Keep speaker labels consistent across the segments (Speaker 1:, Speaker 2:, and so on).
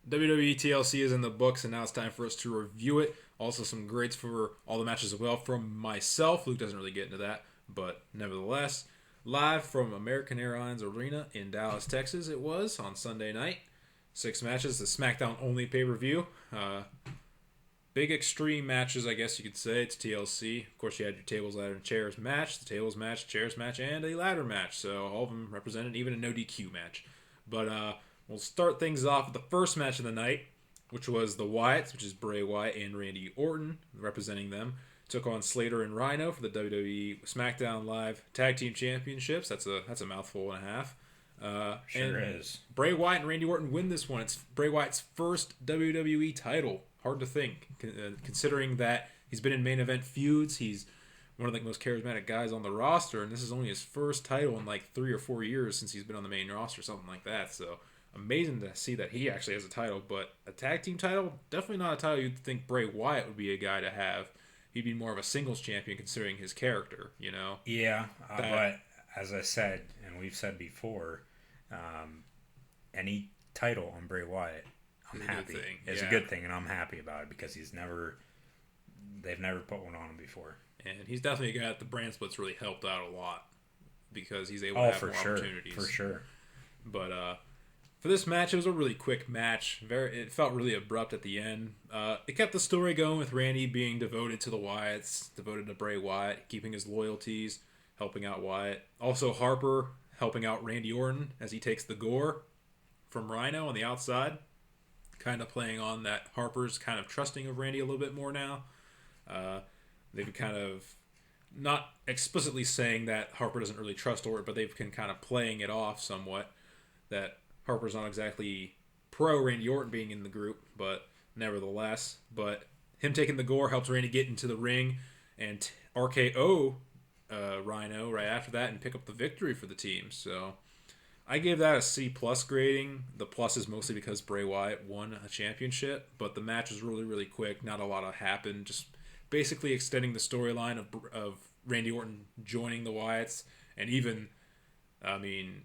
Speaker 1: WWE TLC is in the books, and now it's time for us to review it. Also, some grades for all the matches as well from myself. Luke doesn't really get into that, but nevertheless, live from American Airlines Arena in Dallas, Texas, it was on Sunday night. 6 matches, the SmackDown only pay-per-view. Big extreme matches, I guess you could say. It's TLC. Of course, you had your tables, ladder, and chairs match, the tables match, chairs match, and a ladder match. So all of them represented, even a no DQ match. But we'll start things off with the first match of the night, which was the Wyatts, which is Bray Wyatt and Randy Orton, representing them. Took on Slater and Rhino for the WWE SmackDown Live Tag Team Championships. That's a mouthful and a half.
Speaker 2: Sure is.
Speaker 1: Bray Wyatt and Randy Orton win this one. It's Bray Wyatt's first WWE title. Hard to think, considering that he's been in main event feuds. He's one of the most charismatic guys on the roster, and this is only his first title in like 3 or 4 years since he's been on the main roster, something like that. So amazing to see that he actually has a title, but a tag team title, definitely not a title you'd think Bray Wyatt would be a guy to have. He'd be more of a singles champion considering his character, you know?
Speaker 2: Yeah, but as I said, and we've said before, any title on Bray Wyatt, I'm happy. It's a good thing, and I'm happy about it because they've never put one on him before.
Speaker 1: And he's definitely a guy that the brand split's really helped out a lot because he's able to have more opportunities.
Speaker 2: For sure.
Speaker 1: But for this match, it was a really quick match. It felt really abrupt at the end. It kept the story going with Randy being devoted to the Wyatts, devoted to Bray Wyatt, keeping his loyalties, helping out Wyatt. Also, Harper helping out Randy Orton as he takes the gore from Rhino on the outside. Kind of playing on that Harper's kind of trusting of Randy a little bit more now. They've kind of not explicitly saying that Harper doesn't really trust Orton, but they've been kind of playing it off somewhat that Harper's not exactly pro Randy Orton being in the group, but nevertheless. But him taking the gore helps Randy get into the ring and RKO Rhino right after that and pick up the victory for the team. So I gave that a C+ grading. The plus is mostly because Bray Wyatt won a championship, but the match was really, really quick. Not a lot happened. Just basically extending the storyline of Randy Orton joining the Wyatts. And even, I mean,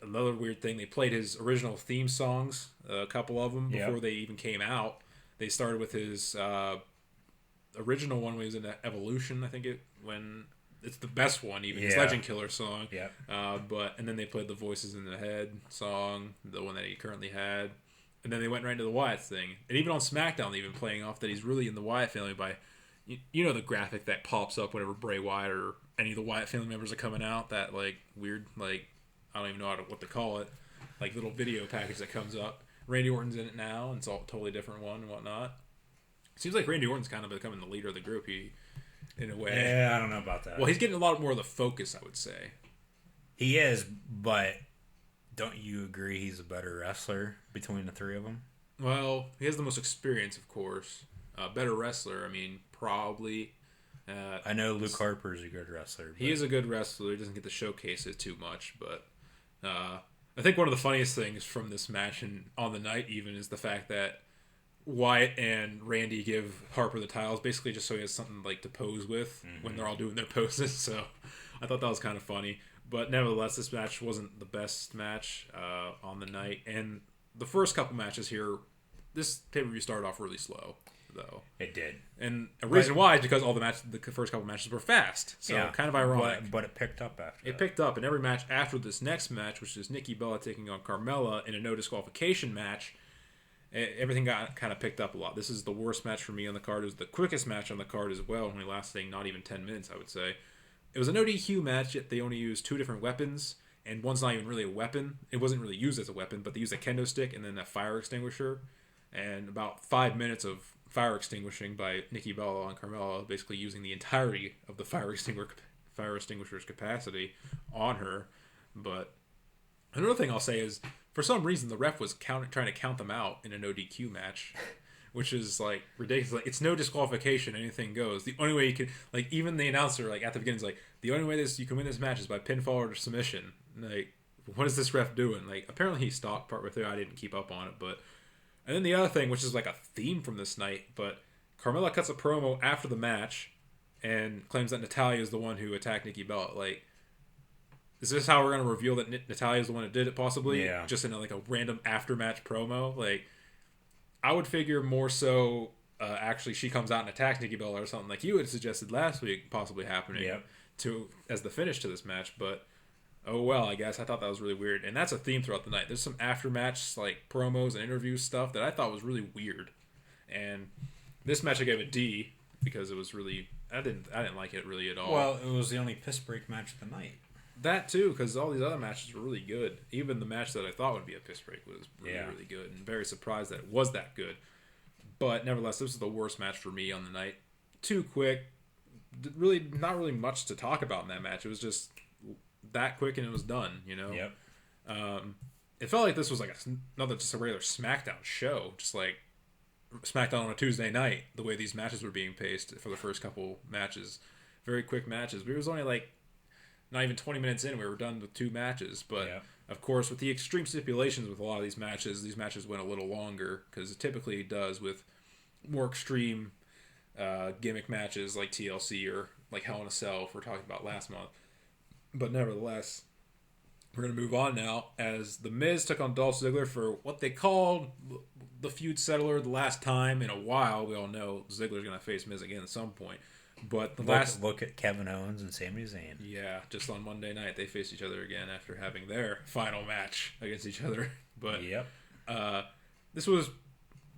Speaker 1: another weird thing, they played his original theme songs, a couple of them, before they even came out. They started with his original one when he was in Evolution, I think it's the best one, even his Legend Killer song.
Speaker 2: Yeah.
Speaker 1: And then they played the Voices in the Head song, the one that he currently had, and then they went right into the Wyatt thing. And even on SmackDown, they've been playing off that he's really in the Wyatt family by, you know, the graphic that pops up whenever Bray Wyatt or any of the Wyatt family members are coming out. That like weird, like I don't even know what to call it, like little video package that comes up. Randy Orton's in it now, and it's all a totally different one and whatnot. It seems like Randy Orton's kind of becoming the leader of the group. In a way.
Speaker 2: Yeah, I don't know about that.
Speaker 1: Well, he's getting a lot more of the focus, I would say.
Speaker 2: He is, but don't you agree he's a better wrestler between the three of them?
Speaker 1: Well, he has the most experience, of course. Better wrestler, I mean, probably.
Speaker 2: I know Luke Harper's a good wrestler.
Speaker 1: He is a good wrestler. He doesn't get to showcase it too much, but I think one of the funniest things from this match and on the night even is the fact that Wyatt and Randy give Harper the titles basically just so he has something like to pose with when they're all doing their poses. So I thought that was kind of funny. But nevertheless, this match wasn't the best match on the night. And the first couple matches here, this pay-per-view started off really slow, though.
Speaker 2: It did.
Speaker 1: And a reason why is because all the first couple matches were fast. So kind of ironic.
Speaker 2: But it picked up after
Speaker 1: It picked up. And every match after this next match, which is Nikki Bella taking on Carmella in a no disqualification match, everything got kind of picked up a lot. This is the worst match for me on the card. It was the quickest match on the card as well, only lasting not even 10 minutes, I would say. It was a no DQ match, yet they only used 2 different weapons, and one's not even really a weapon. It wasn't really used as a weapon, but they used a kendo stick and then a fire extinguisher, and about 5 minutes of fire extinguishing by Nikki Bella and Carmella, basically using the entirety of the fire extinguisher's capacity on her. But another thing I'll say is, for some reason, the ref was trying to count them out in a no DQ match, which is like ridiculous. Like, it's no disqualification, anything goes. The only way you can, like, even the announcer, like at the beginning, is like, the only way you can win this match is by pinfall or submission. Like, what is this ref doing? Like, apparently he stopped partway through. I didn't keep up on it, but. And then the other thing, which is like a theme from this night, but Carmella cuts a promo after the match and claims that Natalya is the one who attacked Nikki Bella. Like, is this how we're going to reveal that Natalya is the one that did it, possibly?
Speaker 2: Yeah.
Speaker 1: Just in a random after-match promo? Like, I would figure more so. Actually, she comes out and attacks Nikki Bella or something like you had suggested last week, possibly happening as the finish to this match. But oh well, I guess I thought that was really weird, and that's a theme throughout the night. There's some after-match like promos and interview stuff that I thought was really weird, and this match I gave a D because it was really I didn't like it really at all.
Speaker 2: Well, it was the only piss break match of the night.
Speaker 1: That too, because all these other matches were really good. Even the match that I thought would be a piss break was really good, and very surprised that it was that good. But nevertheless, this was the worst match for me on the night. Too quick, really not really much to talk about in that match. It was just that quick and it was done.
Speaker 2: Yep.
Speaker 1: It felt like this was like another just a regular SmackDown show, just like SmackDown on a Tuesday night. The way these matches were being paced for the first couple matches, very quick matches. But it was only like not even 20 minutes in, we were done with 2 matches. But of course, with the extreme stipulations with a lot of these matches went a little longer because it typically does with more extreme gimmick matches like TLC or like Hell in a Cell, if we're talking about last month. But nevertheless, we're going to move on now as The Miz took on Dolph Ziggler for what they called the feud settler the last time in a while. We all know Ziggler's going to face Miz again at some point. But
Speaker 2: look at Kevin Owens and Sami Zayn.
Speaker 1: Yeah, just on Monday night they faced each other again after having their final match against each other. But this was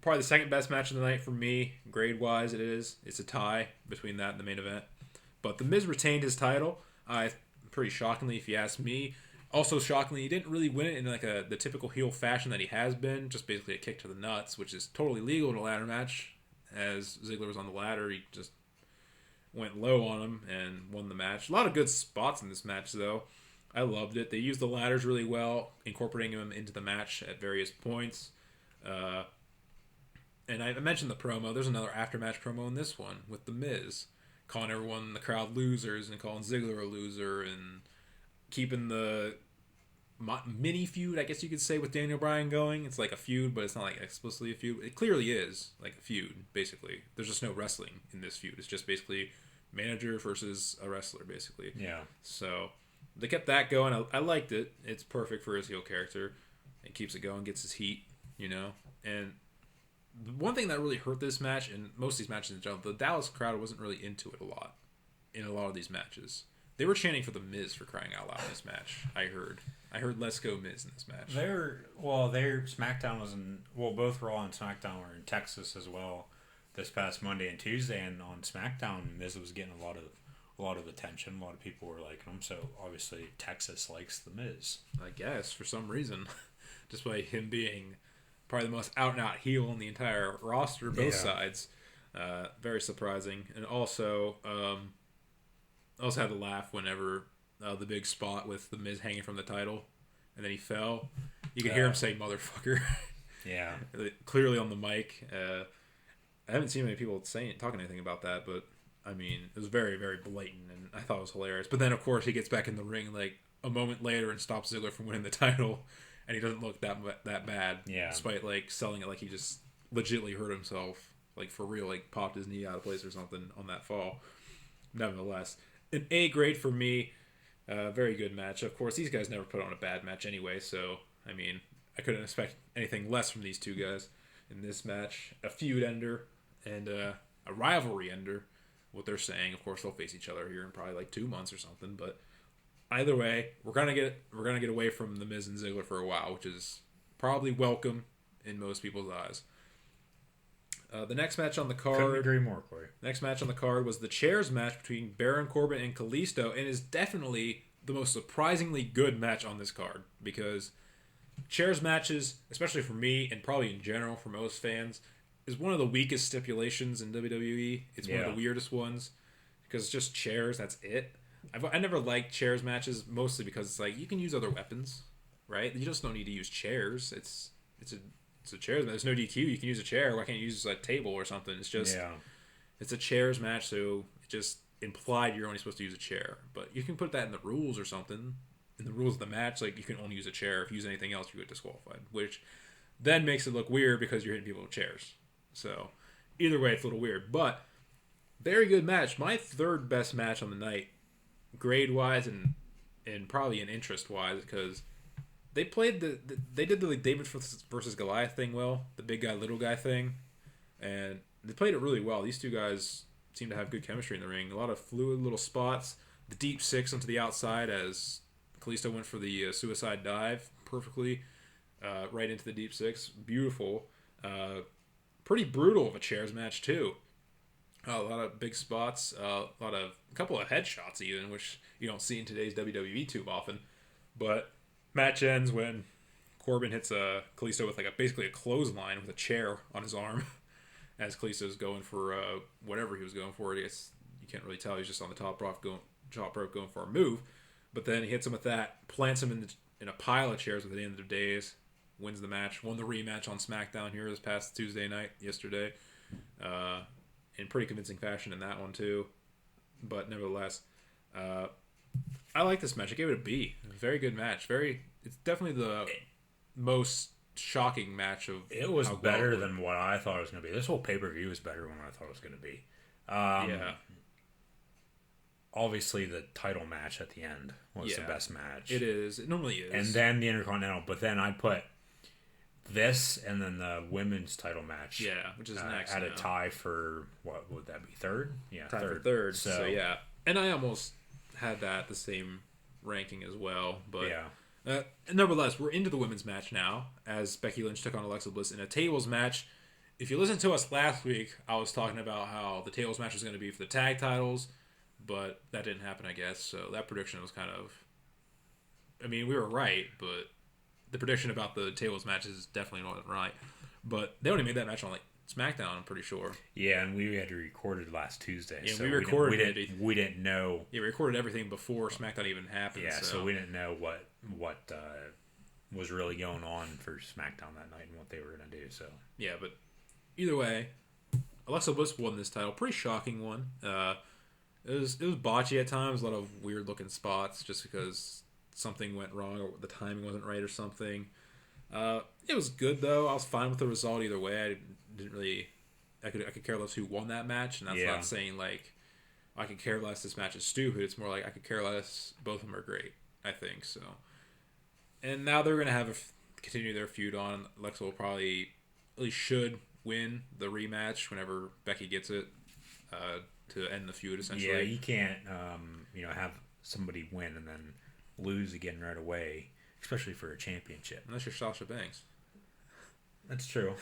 Speaker 1: probably the second best match of the night for me, grade wise. It's a tie between that and the main event. But The Miz retained his title. Pretty shockingly, if you ask me. Also shockingly, he didn't really win it in like the typical heel fashion that he has been, just basically a kick to the nuts, which is totally legal in a ladder match. As Ziggler was on the ladder, he just went low on him and won the match. A lot of good spots in this match, though. I loved it. They used the ladders really well, incorporating them into the match at various points. And I mentioned the promo. There's another after-match promo in this one with The Miz, calling everyone in the crowd losers and calling Ziggler a loser and keeping the mini feud, I guess you could say, with Daniel Bryan going. It's like a feud, but it's not like explicitly a feud. It clearly is like a feud, basically. There's just no wrestling in this feud. It's just basically manager versus a wrestler, basically.
Speaker 2: Yeah.
Speaker 1: So they kept that going. I liked it. It's perfect for his heel character. It keeps it going, gets his heat, And one thing that really hurt this match, and most of these matches in general, the Dallas crowd wasn't really into it a lot in a lot of these matches. They were chanting for The Miz, for crying out loud in this match, I heard. Let's go Miz in this match.
Speaker 2: Their SmackDown was both Raw and SmackDown were in Texas as well this past Monday and Tuesday, and on SmackDown, Miz was getting a lot of attention. A lot of people were liking him, so obviously Texas likes The Miz.
Speaker 1: I guess, for some reason. Just by him being probably the most out-and-out heel in the entire roster, both sides. Very surprising. And also, I also had to laugh whenever the big spot with The Miz hanging from the title, and then he fell. You could hear him say "motherfucker."
Speaker 2: Yeah,
Speaker 1: clearly on the mic. I haven't seen many people talking anything about that, but I mean, it was very, very blatant, and I thought it was hilarious. But then, of course, he gets back in the ring like a moment later and stops Ziggler from winning the title, and he doesn't look that bad. Yeah, despite like selling it like he just legitimately hurt himself, like for real, like popped his knee out of place or something on that fall. Nevertheless, an A grade for me. Very good match. Of course, these guys never put on a bad match anyway, so, I mean, I couldn't expect anything less from these two guys in this match. A feud ender and a rivalry ender, what they're saying. Of course, they'll face each other here in probably like 2 months or something, but either way, we're gonna get away from The Miz and Ziggler for a while, which is probably welcome in most people's eyes. The next match on the card...
Speaker 2: Couldn't agree more, Corey.
Speaker 1: Next match on the card was the chairs match between Baron Corbin and Kalisto, and is definitely the most surprisingly good match on this card, because chairs matches, especially for me, and probably in general for most fans, is one of the weakest stipulations in WWE. It's one of the weirdest ones, because it's just chairs, that's it. I never liked chairs matches, mostly because it's like, you can use other weapons, right? You just don't need to use chairs. It's a chairs match. There's no DQ. You can use a chair. Why can't you use a table or something? It's just it's a chairs match, so it just implied you're only supposed to use a chair. But you can put that in the rules or something. In the rules of the match, like you can only use a chair. If you use anything else, you get disqualified. Which then makes it look weird because you're hitting people with chairs. So either way, it's a little weird. But very good match. My third best match on the night, grade wise and probably in interest wise, because they played they did the like, David versus Goliath thing well, the big guy little guy thing, and they played it really well. These two guys seem to have good chemistry in the ring. A lot of fluid little spots. The deep six onto the outside as Kalisto went for the suicide dive perfectly, right into the deep six. Beautiful. Pretty brutal of a chairs match too. A lot of big spots. A couple of headshots even, which you don't see in today's WWE too often. But match ends when Corbin hits Kalisto with basically a clothesline with a chair on his arm, as Kalisto's going for whatever he was going for. I guess you can't really tell. He's just on the top rope going for a move. But then he hits him with that, plants him in a pile of chairs at the end of days, wins the match, won the rematch on SmackDown here this past Tuesday night, yesterday, in pretty convincing fashion in that one too. But nevertheless, I like this match. I gave it a B. Very good match. It's definitely the most shocking match of.
Speaker 2: It was better than what I thought it was going to be. This whole pay-per-view was better than what I thought it was going to be.
Speaker 1: Yeah.
Speaker 2: Obviously, the title match at the end was the best match.
Speaker 1: It is. It normally is.
Speaker 2: And then the Intercontinental. But then I put this and then the women's title match.
Speaker 1: Yeah, which is next.
Speaker 2: At a tie for, what would that be, third? Yeah,
Speaker 1: tie for third. So, yeah. And I almost had that the same ranking as well. But yeah. Nevertheless, we're into the women's match now, as Becky Lynch took on Alexa Bliss in a tables match. If you listened to us last week, I was talking about how the tables match was going to be for the tag titles. But that didn't happen, I guess. So that prediction was kind of... I mean, we were right, but the prediction about the tables matches definitely wasn't right. But they only made that match on SmackDown, I'm pretty sure.
Speaker 2: Yeah, and we had recorded last Tuesday.
Speaker 1: Yeah,
Speaker 2: so
Speaker 1: we recorded
Speaker 2: we didn't know...
Speaker 1: Yeah, we recorded everything before SmackDown even happened.
Speaker 2: Yeah, so we didn't know what was really going on for SmackDown that night and what they were going to do. So
Speaker 1: yeah, but either way, Alexa Bliss won this title. Pretty shocking one. It was botchy at times, a lot of weird looking spots just because something went wrong or the timing wasn't right or something. It was good though. I was fine with the result either way. I could care less who won that match, and that's not saying I could care less this match is stupid. It's more like I could care less both of them are great, I think so. And now they're gonna continue their feud on. Alexa will probably at least should win the rematch whenever Becky gets it. To end the feud, essentially.
Speaker 2: Yeah, you can't, have somebody win and then lose again right away, especially for a championship.
Speaker 1: Unless you're Sasha Banks.
Speaker 2: That's true.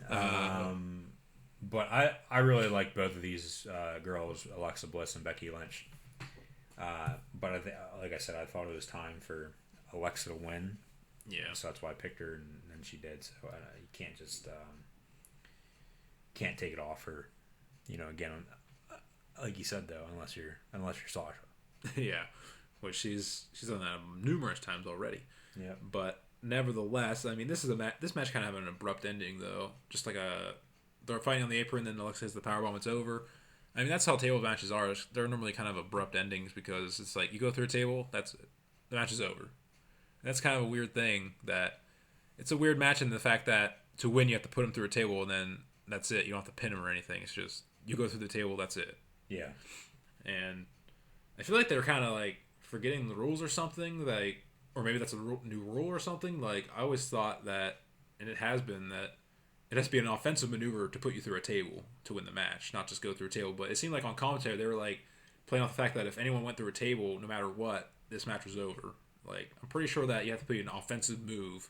Speaker 2: But I really like both of these girls, Alexa Bliss and Becky Lynch. But like I said, I thought it was time for Alexa to win.
Speaker 1: Yeah.
Speaker 2: So that's why I picked her, and she did. So you can't just can't take it off her. Again, like you said though, unless you're Sasha.
Speaker 1: Yeah, which she's done that numerous times already.
Speaker 2: Yeah.
Speaker 1: But nevertheless, I mean, this match kind of had an abrupt ending though. Just they're fighting on the apron, then Alexa hits the powerbomb, it's over. I mean, that's how table matches are. They're normally kind of abrupt endings because it's like you go through a table, that's it. The match is over. And that's kind of a weird thing that it's a weird match in the fact that to win you have to put them through a table and then that's it. You don't have to pin them or anything. It's just you go through the table, that's it.
Speaker 2: Yeah.
Speaker 1: And I feel like they're kind of forgetting the rules or something, or maybe that's a new rule or something. I always thought that, and it has been, that it has to be an offensive maneuver to put you through a table to win the match, not just go through a table. But it seemed like on commentary they were playing off the fact that if anyone went through a table, no matter what, this match was over. I'm pretty sure that you have to put an offensive move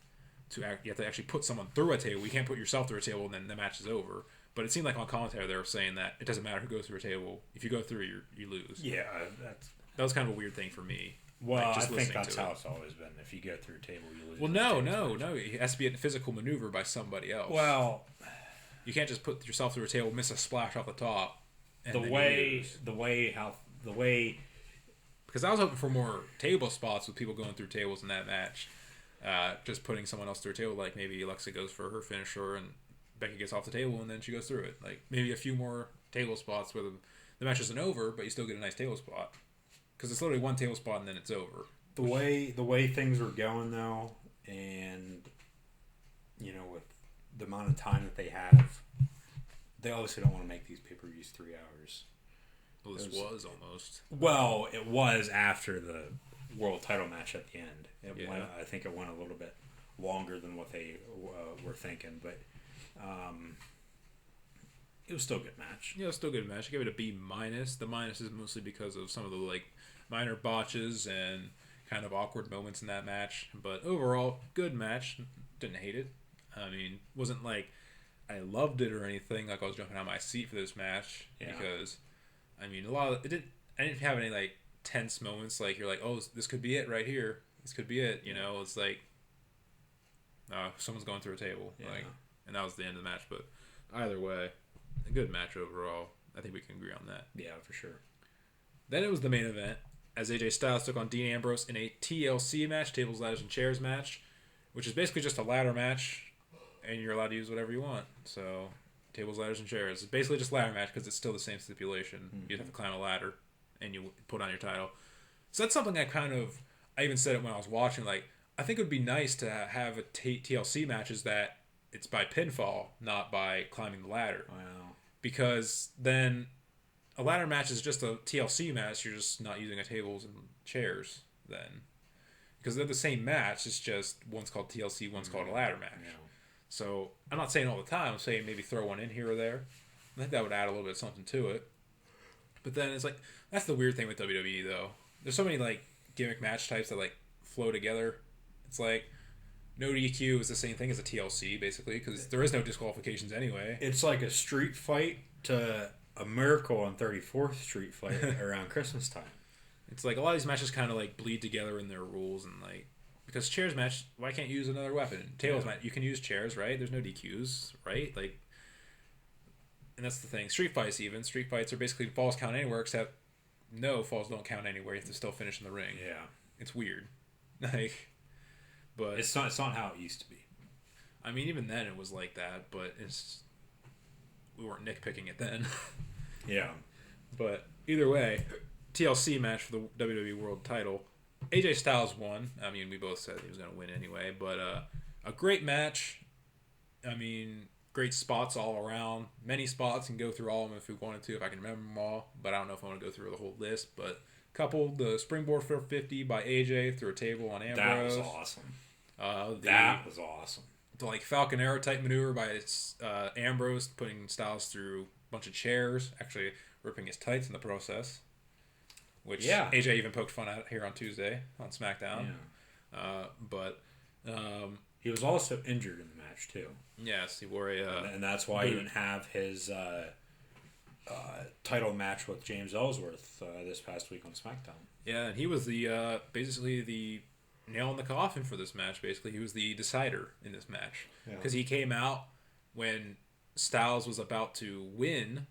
Speaker 1: you have to actually put someone through a table. You can't put yourself through a table and then the match is over. But it seemed like on commentary they were saying that it doesn't matter who goes through a table. If you go through, you lose.
Speaker 2: Yeah,
Speaker 1: that was kind of a weird thing for me.
Speaker 2: Well, I think that's how it's always been. If you go through a table, you lose.
Speaker 1: Well, no. It has to be a physical maneuver by somebody else.
Speaker 2: Well,
Speaker 1: you can't just put yourself through a table, miss a splash off the top.
Speaker 2: And the way.
Speaker 1: Because I was hoping for more table spots with people going through tables in that match. Just putting someone else through a table, maybe Alexa goes for her finisher and Becky gets off the table and then she goes through it. Maybe a few more table spots where the match isn't over, but you still get a nice table spot. Because it's literally one table spot and then it's over.
Speaker 2: The way things were going though, and with the amount of time that they have, they obviously don't want to make these pay-per-views 3 hours.
Speaker 1: Well, this was almost.
Speaker 2: Well, it was after the world title match at the end.
Speaker 1: Yeah.
Speaker 2: I think it went a little bit longer than what they were thinking, but it was still a good match.
Speaker 1: Yeah, it was still a good match. I gave it a B minus. The minus is mostly because of some of the like minor botches and kind of awkward moments in that match. But overall, good match. Didn't hate it. I mean, wasn't like I loved it or anything. Like I was jumping out of my seat for this match because, I mean, a lot of it didn't. I didn't have any like tense moments. Like you're like, oh, this could be it right here. This could be it. You know, it's like, someone's going through a table.
Speaker 2: Yeah.
Speaker 1: Like, and that was the end of the match. But either way, a good match overall. I think we can agree on that.
Speaker 2: Yeah, for sure.
Speaker 1: Then it was the main event as AJ Styles took on Dean Ambrose in a TLC match, tables, ladders, and chairs match, which is basically just a ladder match, and you're allowed to use whatever you want. So, tables, ladders, and chairs. It's basically just ladder match because it's still the same stipulation. Mm-hmm. You have to climb a ladder, and you put on your title. So that's something I even said it when I was watching, like, I think it would be nice to have a TLC matches that it's by pinfall, not by climbing the ladder.
Speaker 2: Wow.
Speaker 1: Because then a ladder match is just a TLC match. You're just not using a tables and chairs then. Because they're the same match. It's just one's called TLC, one's called a ladder match. Yeah. So I'm not saying all the time. I'm saying maybe throw one in here or there. I think that would add a little bit of something to it. But then it's like, that's the weird thing with WWE though. There's so many like gimmick match types that like flow together. It's like no DQ is the same thing as a TLC basically because there is no disqualifications anyway.
Speaker 2: It's like a street fight to a Miracle on 34th Street fight around Christmas time.
Speaker 1: It's like a lot of these matches kind of like bleed together in their rules and like because chairs match, why can't you use another weapon? Tables match, you can use chairs, right? There's no DQs, right? Like, and that's the thing. Street fights are basically falls count anywhere except no falls don't count anywhere. You have to still finish in the ring.
Speaker 2: Yeah,
Speaker 1: it's weird. Like, but
Speaker 2: it's not how it used to be.
Speaker 1: I mean, even then it was like that, but we weren't nitpicking it then.
Speaker 2: Yeah,
Speaker 1: but either way, TLC match for the WWE World Title. AJ Styles won. I mean, we both said he was going to win anyway, but a great match. I mean, great spots all around. Many spots, and go through all of them if we wanted to, if I can remember them all. But I don't know if I want to go through the whole list. But coupled the springboard 450 by AJ through a table on Ambrose.
Speaker 2: That was awesome.
Speaker 1: That
Speaker 2: was awesome.
Speaker 1: The like Falcon Arrow type maneuver by Ambrose, putting Styles through a bunch of chairs, actually ripping his tights in the process. Which AJ even poked fun at here on Tuesday on SmackDown.
Speaker 2: Yeah. He was also injured in the match too.
Speaker 1: Yes, he wore a
Speaker 2: and that's why he didn't have his title match with James Ellsworth this past week on SmackDown.
Speaker 1: Yeah, and he was the basically the nail in the coffin for this match. Basically, he was the decider in this match because he came out when Styles was about to win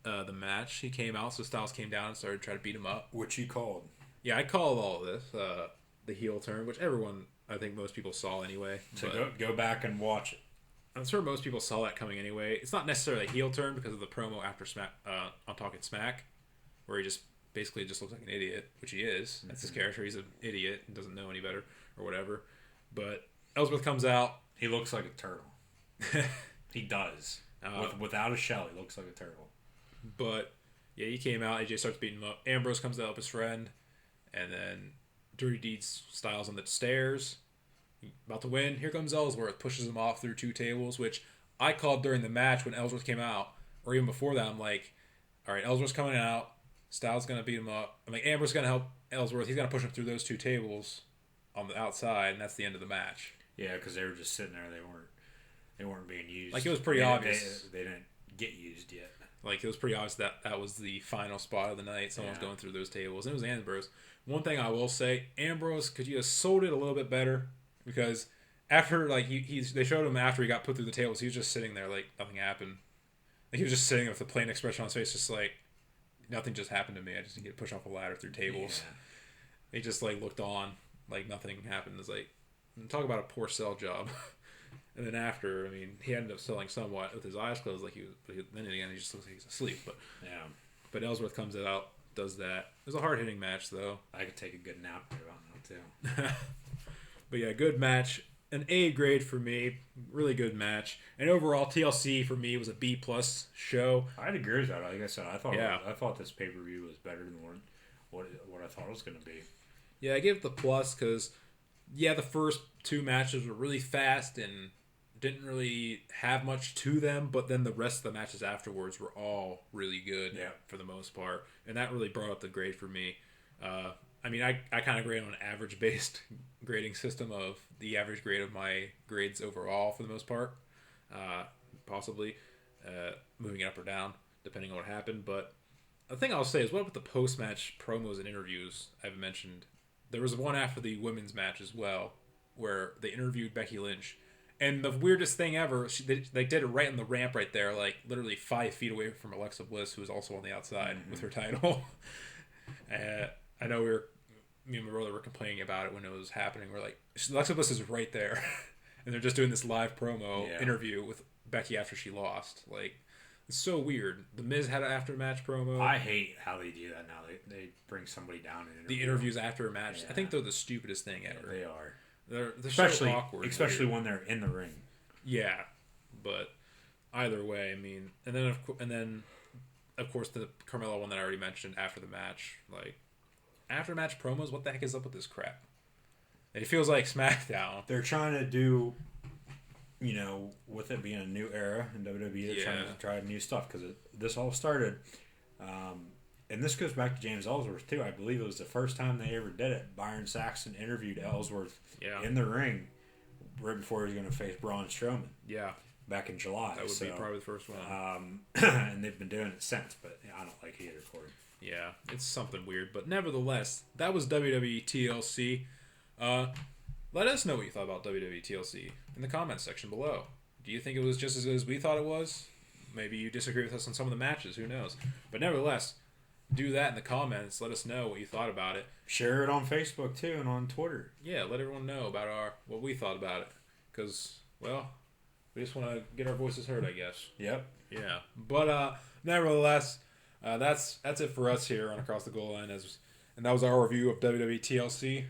Speaker 1: the match. He came out, so Styles came down and started trying to beat him up.
Speaker 2: Which he called.
Speaker 1: Yeah, I called all of this, the heel turn, which I think most people saw anyway.
Speaker 2: So go back and watch it.
Speaker 1: I'm sure most people saw that coming anyway. It's not necessarily a heel turn because of the promo after Smack, on Talking Smack, where he just basically just looks like an idiot, which he is. That's his character. He's an idiot and doesn't know any better or whatever. But Ellsworth comes out.
Speaker 2: He looks like a turtle. He does. Without a shell, he looks like a turtle.
Speaker 1: But yeah, he came out. AJ starts beating him up. Ambrose comes to help his friend, and then Dirty Deeds Styles on the stairs. About to win. Here comes Ellsworth. Pushes him off through two tables, which I called during the match when Ellsworth came out, or even before that. I'm like, all right, Ellsworth's coming out. Styles gonna beat him up. I'm like, Ambrose gonna help Ellsworth. He's gonna push him through those two tables on the outside, and that's the end of the match.
Speaker 2: Yeah, because they were just sitting there. They weren't being used.
Speaker 1: Like it was pretty obvious.
Speaker 2: They didn't get used yet.
Speaker 1: Like, it was pretty obvious that was the final spot of the night. Someone was going through those tables. And it was Ambrose. One thing I will say, Ambrose, could you have sold it a little bit better? Because after, like, they showed him after he got put through the tables, he was just sitting there like nothing happened. Like, he was just sitting there with a plain expression on his face, just like, nothing just happened to me. I just didn't get pushed off a ladder through tables. Yeah. He just, like, looked on like nothing happened. It's like, talk about a poor sell job. And then after, I mean, he ended up selling somewhat with his eyes closed, like then again, he just looks like he's asleep. But Ellsworth comes out, does that. It was a hard hitting match, though.
Speaker 2: I could take a good nap right now too.
Speaker 1: But yeah, good match. An A grade for me. Really good match. And overall, TLC for me was a B plus show.
Speaker 2: I'd agree with that. Like I said, I thought this pay per view was better than what I thought it was going to be.
Speaker 1: Yeah, I gave it the plus because, yeah, the first two matches were really fast and didn't really have much to them, but then the rest of the matches afterwards were all really good for the most part, and that really brought up the grade for me. I mean, I kind of grade on an average-based grading system of the average grade of my grades overall for the most part, possibly moving it up or down depending on what happened. But the thing I'll say is, what about the post-match promos and interviews I've mentioned? There was one after the women's match as well, where they interviewed Becky Lynch. And the weirdest thing ever, they did it right on the ramp right there, like literally 5 feet away from Alexa Bliss, who was also on the outside with her title. I know me and my brother were complaining about it when it was happening. We're like, Alexa Bliss is right there. And they're just doing this live promo interview with Becky after she lost. Like, it's so weird. The Miz had an after-match promo.
Speaker 2: I hate how they do that now. They bring somebody down and
Speaker 1: the interviews after a match. I think they're the stupidest thing ever.
Speaker 2: They are.
Speaker 1: They're
Speaker 2: especially
Speaker 1: so awkward.
Speaker 2: Especially when they're in the ring.
Speaker 1: Yeah, but either way, I mean, and then of course the Carmella one that I already mentioned after the match, like after match promos. What the heck is up with this crap? It feels like SmackDown.
Speaker 2: They're trying to do, with it being a new era in WWE, they're trying to try new stuff because this all started. And this goes back to James Ellsworth, too. I believe it was the first time they ever did it. Byron Saxton interviewed Ellsworth in the ring right before he was going to face Braun Strowman.
Speaker 1: Yeah.
Speaker 2: Back in July.
Speaker 1: That would be probably the first one.
Speaker 2: And they've been doing it since, but I don't like either for it.
Speaker 1: Yeah, it's something weird. But nevertheless, that was WWE TLC. Let us know what you thought about WWE TLC in the comments section below. Do you think it was just as good as we thought it was? Maybe you disagree with us on some of the matches. Who knows? But nevertheless, do that in the comments. Let us know what you thought about it.
Speaker 2: Share it on Facebook too and on Twitter.
Speaker 1: Yeah, let everyone know about what we thought about it. Because, well, we just want to get our voices heard, I guess.
Speaker 2: Yep.
Speaker 1: Yeah. But nevertheless, that's it for us here on Across the Goal Line. And that was our review of WWE TLC.